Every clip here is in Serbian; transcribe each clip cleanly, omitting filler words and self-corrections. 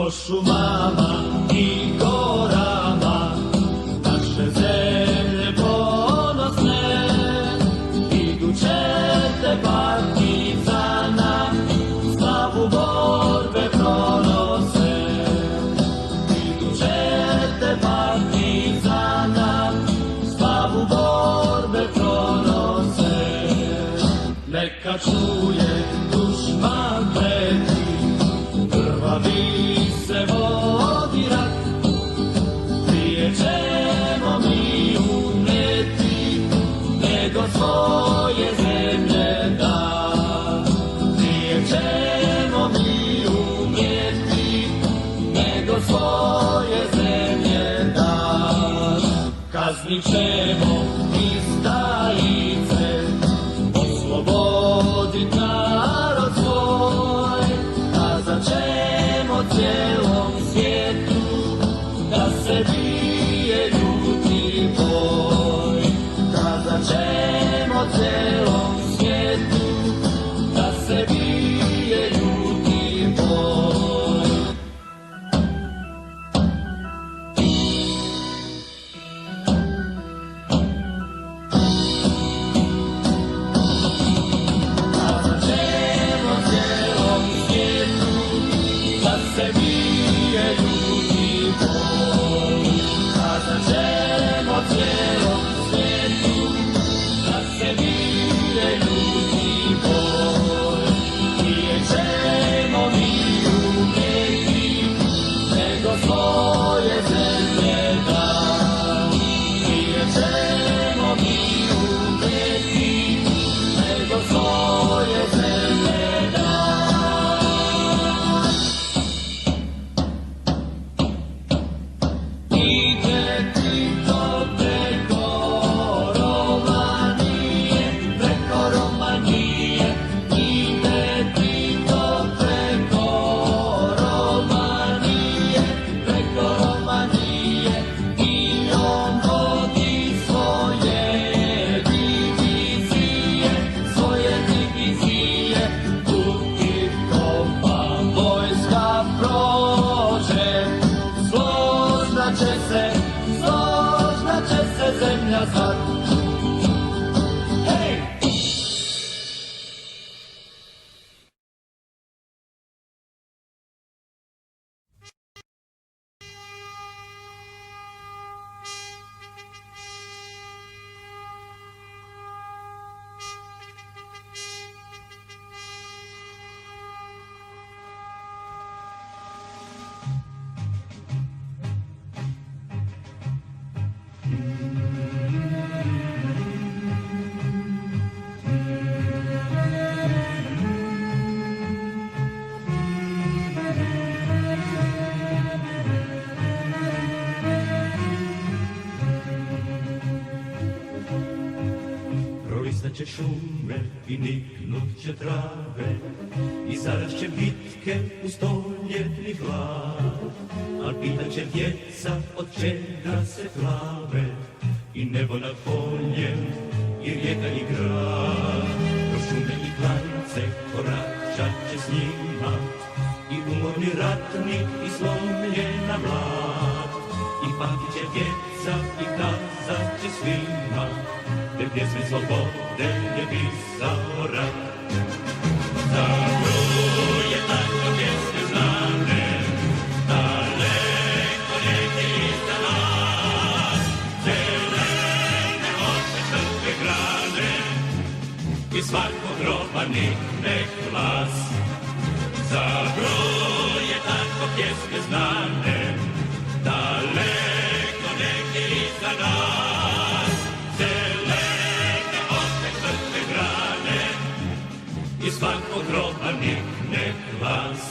po šumama i gorama, naše zemlje ponosne, iduće te partizana, slavu borbe pronose. Iduće te partizana, slavu borbe pronose. Neka čuje dušman preti, krvavi se vodi rat, prije ćemo mi umreti, nego svoje zemlje da. Prije ćemo mi umreti, nego svoje zemlje da. Kaznit ćemo izdajice, oslobodit narod svoj, kazat ćemo cijelom svijetu da se bije ljuti boj. Kazat ćemo cijelom svijetu da se bije ljuti boj. Kazat ćemo cijelom svijetu da se bije ljuti boj. Kazat ćemo cijelom svijetu da se bije ljuti boj. Prije ćemo mi umreti, nego svoje zemlje da. Prije ćemo mi umreti, nego svoje zemlje da. Ide ti to preko Romanije, preko Romanije. Ide ti to preko Romanije, preko Romanije. I on vodi svoje divizije, put kopa vojska prođe. Složnat će se zemlja zvat. Hej! Prolistat će šume i niknut će trave, i zaraz će bitke u stoljetni hlad. Al pitat će djeca od čega se plave, i nebo nad poljem, i rijeka i grad. Kroz šume i klance koračat će s njima, i umorni ratnik i slomljena mlad. I pamtit će djeca i kazat će svima, te pjesme slobode je pisao rat. Zavruje tako pjesme znane, daleko negdje iza nas. Zelene oče crkve grane, i svakog groba nikne glas. Zavruje tako pjesme znane, daleko negdje iza nas. Zelene oče crkve grane, i svakog groba nikne glas.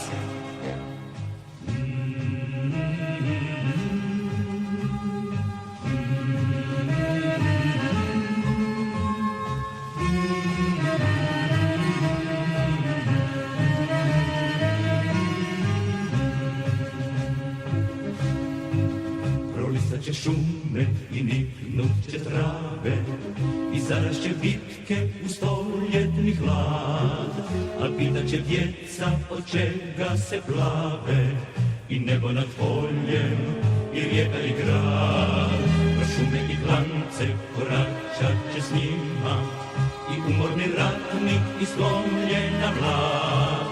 Prolistat će šume i niknut će trave, i zaraz će bitke u stoljetni hlad. Al pitat će djeca od čega se plave, i nebo nad poljem, i rijeka i grad. Kroz šume i klance koračat će s njima, i umorni ratnik i slomljena mlad.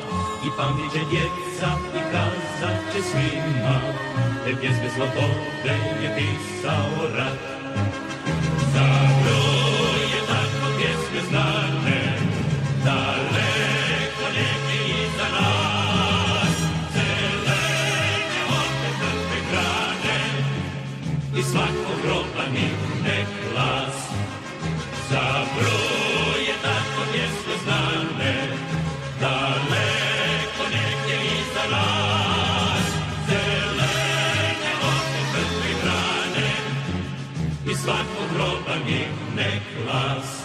I pamtit će djeca i kazat će svima, te pjesme slobode je pisao rat. Za broj je tako pjesme znane, daleko negdje iza nas. Zelene opet trpe grane, i svakog groba nikne glas. Za broj je tako pjesme znane, daleko negdje iza nas. Zelene opet trpe grane, i svakog groba nikne glas.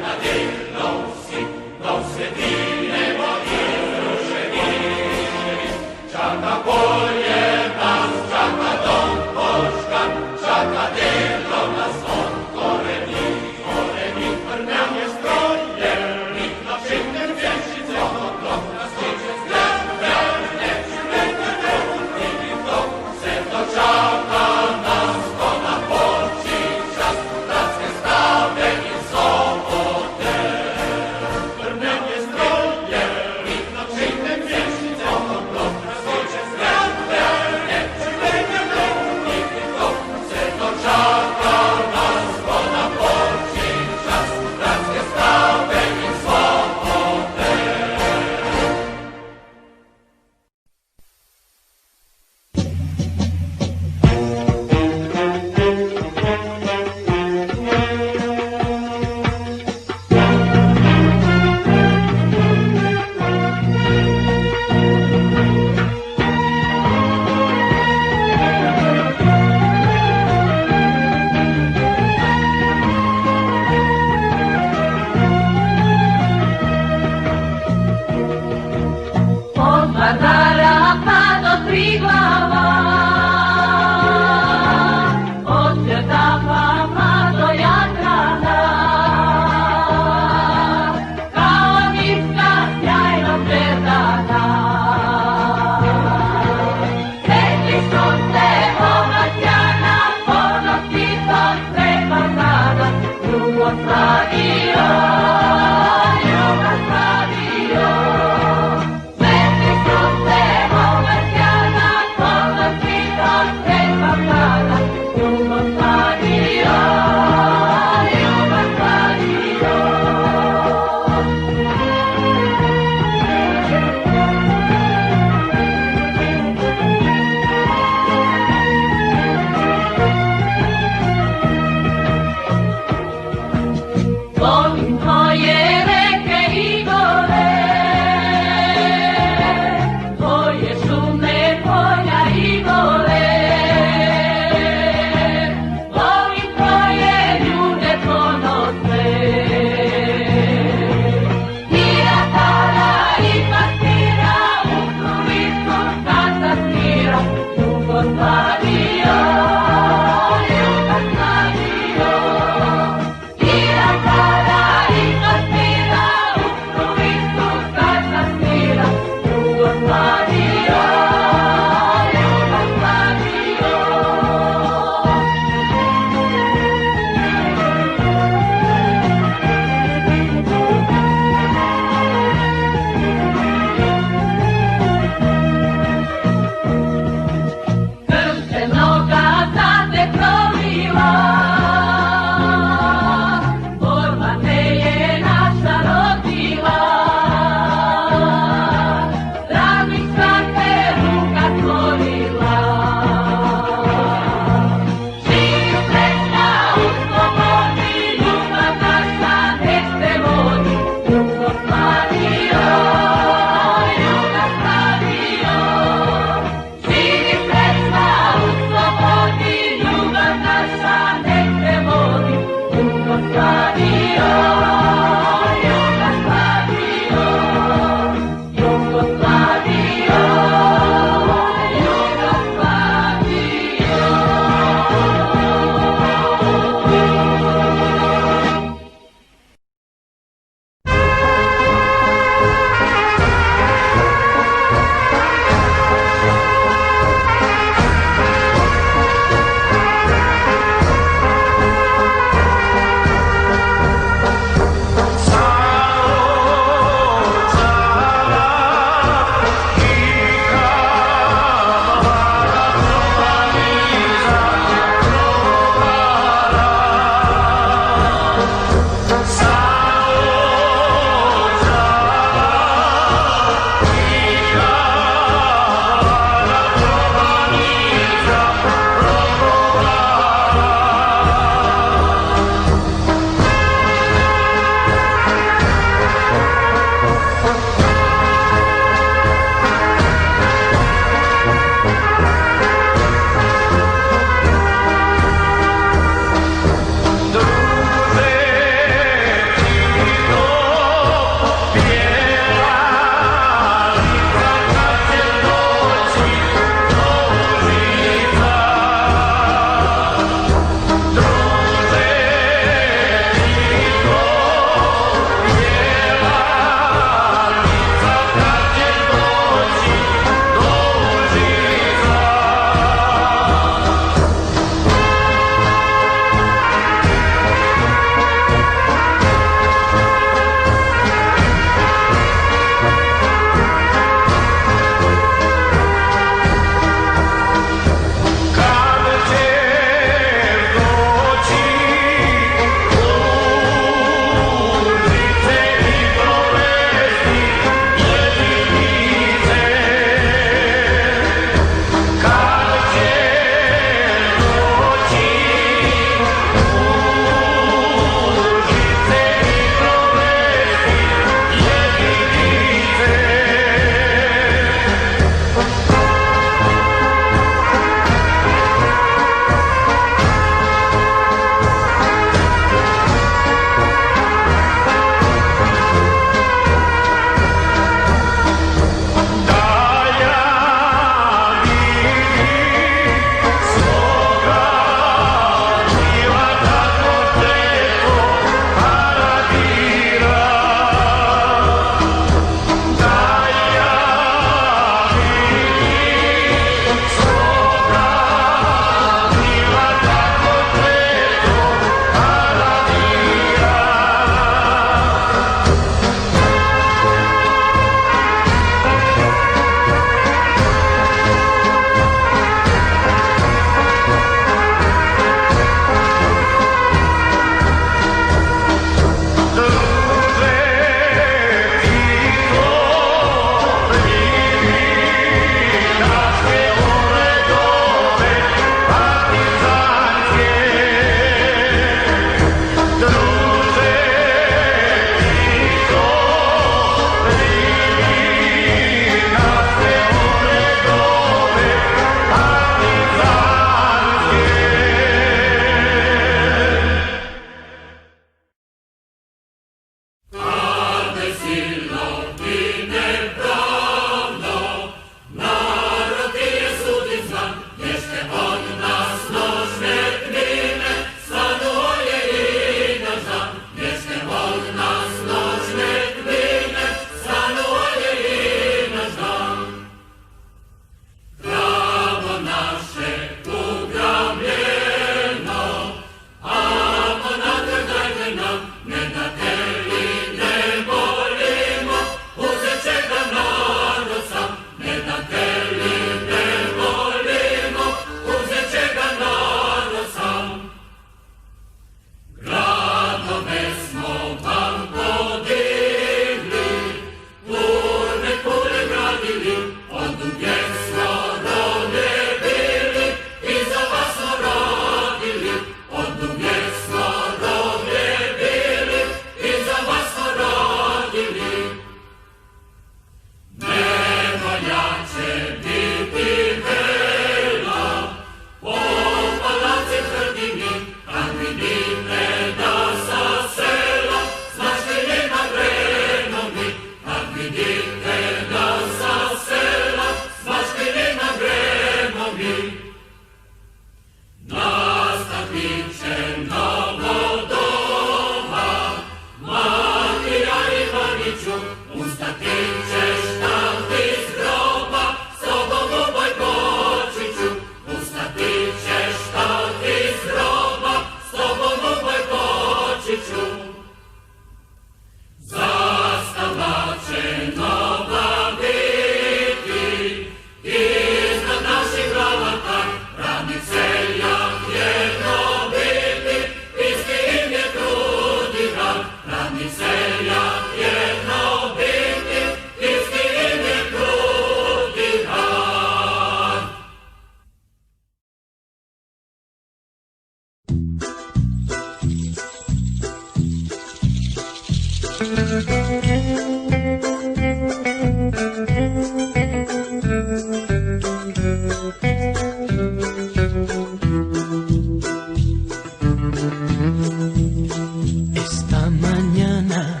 Esta mañana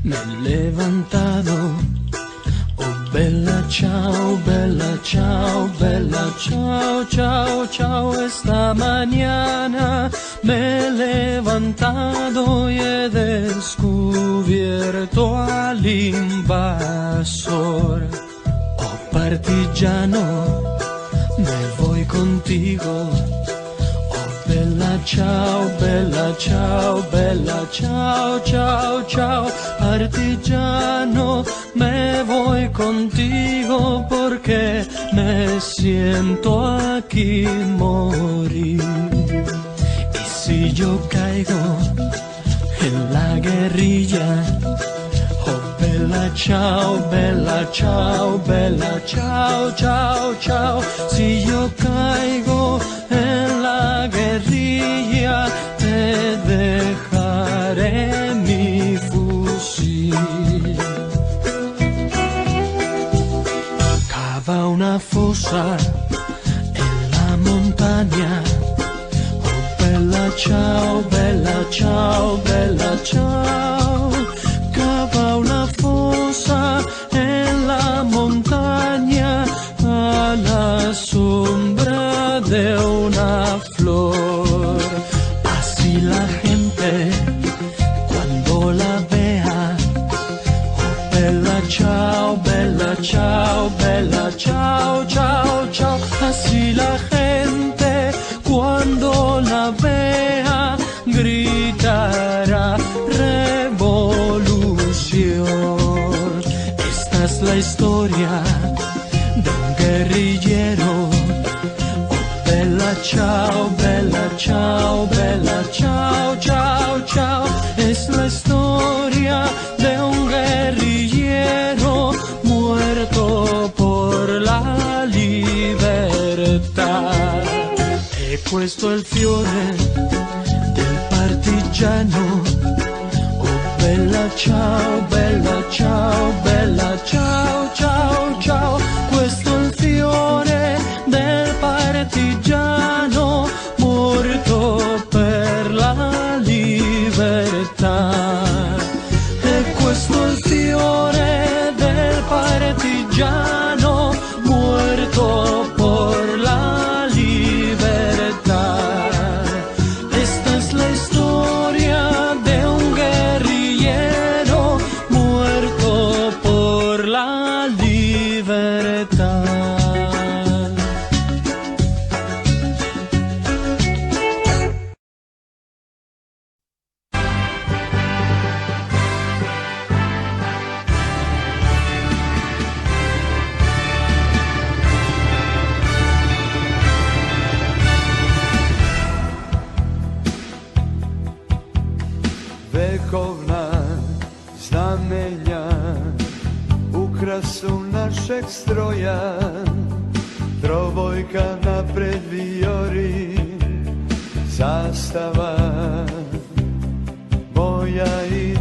me he levantado. Oh, bella ciao, bella ciao, bella ciao, ciao, ciao. Esta mañana me he levantado y he descubierto al invasor. Oh, partigiano, me voy contigo. Bella ciao, bella ciao, bella ciao, ciao, ciao, partigiano, me voy contigo porque me siento aquí morir. Y si yo caigo en la guerrilla, oh bella ciao, bella ciao, bella ciao, ciao, ciao, si yo caigo en la guerrilla, te dejaré mi fusil. Cava una fosa en la montaña. Oh bella ciao, bella ciao, bella ciao. Cava una fosa en la montaña a la sombra de una flor. Así la gente cuando la vea, oh bella ciao, bella ciao, bella ciao, ciao, ciao. Así la gente cuando la vea gritará revolución. Esta es la historia de un guerrillero. Oh bella ciao, bella ciao, bella ciao, ciao, ciao. Es la historia de un guerrillero muerto por la libertà. E questo è il fiore del partigiano. Oh bella ciao, bella ciao, bella ciao, ciao, ciao. Questo è il fiore del partigiano morto per la libertà. E questo è il fiore del partigiano muerto por la libertà. Esta es la historia de un guerrillero muerto por la libertà. Vekovna znamenja ukrasu našeg stroja, trobojka napred vijori, zastava moja i